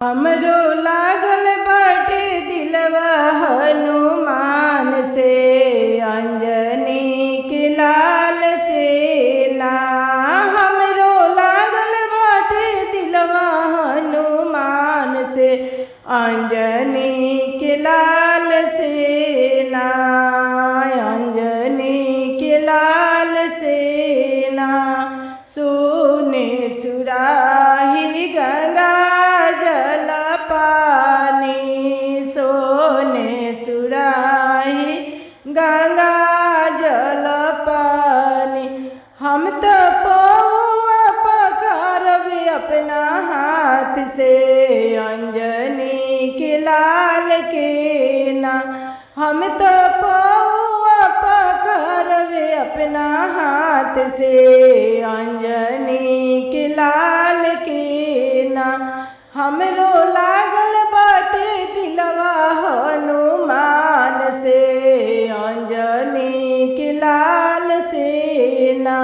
हमरो लागल बाटे दिलवा हनुमान से, अंजनी के लाल से ना। हमरो लागल बाटे दिलवा हनुमान से, अंजनी के लाल से ना। अंजनी के लाल से ना। सोने सुराही गंगा जल पानी, सोने सुराही गंगा जल पानी। हम तो पौआ पखारब अपना हाथ से, अंजनी के लाल के ना। हम तो पौआ पखारब अपना हाथ से, अंजनी के लाल के ना। हमरो लागल बाटे दिलवा हनुमान से, अंजनी के लाल से ना।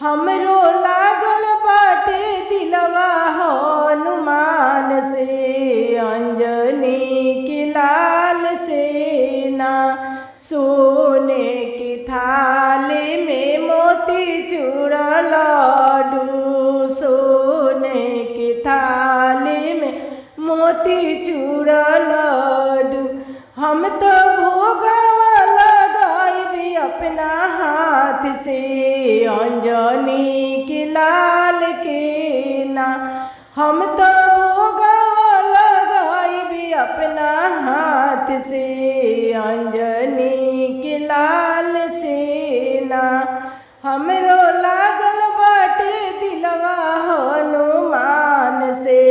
हमरो लागल बाटे दिलवा हनुमान से, अंजनी के लाल से ना। सोने की थाली में मोती चूर लड्डू, सोने की थाली में मोती चूर लड्डू। हम तो भोगवा लगाइबी अपना हाथ से, अंजनी के लाल के ना। हम तो भोगवा लगाइबी अपना हाथ से, अंजनी के लाल से ना। हमरो लागल बाटे दिलवा हनुमान से,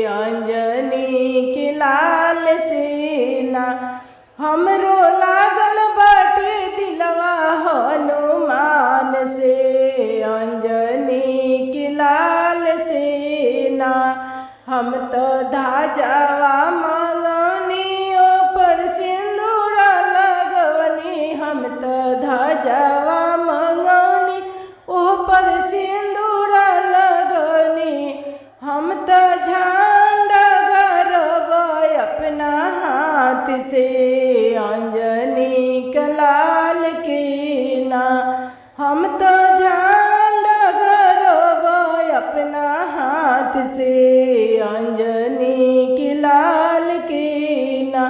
अंजनी के लाल से ना। हमरो लागल बाटे दिलवा हनुमान से, अंजनी के लाल से ना। हम तो धाजावा मंगनी ऊपर सिंदूर लगवनी, हम तो धाजावा मंगनी ऊपर सिंदूर लगवनी। हम तो झंडा गरब अपना हाथ से, अंजनी के लाल के ना। हम तो झंडा गरब अपना हाथ से, अंजनी के लाल के ना।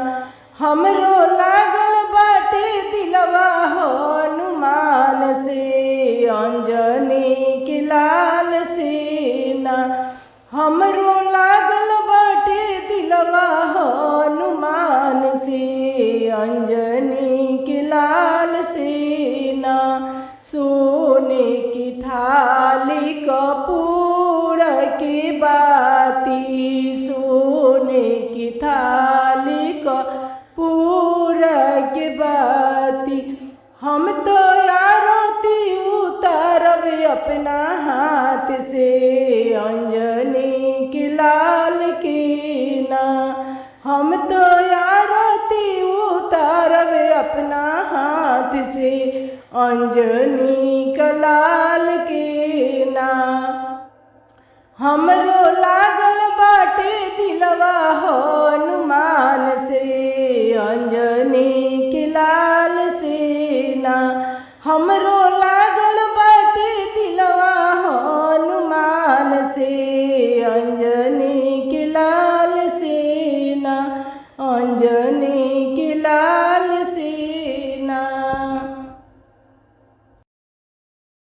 हमरो लागल बाटे दिलवा हनुमान से, अंजनी के लाल से ना। हमरो लागल बाटे दिलवा हनुमान से, अंजनी के लाल से ना। सोने की थाली कपूर की बाती, सोने की थाली कपूर की बाती। हम तो आरती उतारब अपना हाथ से, अंजनी के लाल के ना। हम तो आरती उतारब अपना हाथ से, अंजनी के लाल के ना। हमरो लागल बाटे दिलवा हनुमान से, अंजनी के लाल से ना। हमरो लागल बाटे दिलवा हनुमान से, अंजनी के लाल से ना। अंजनी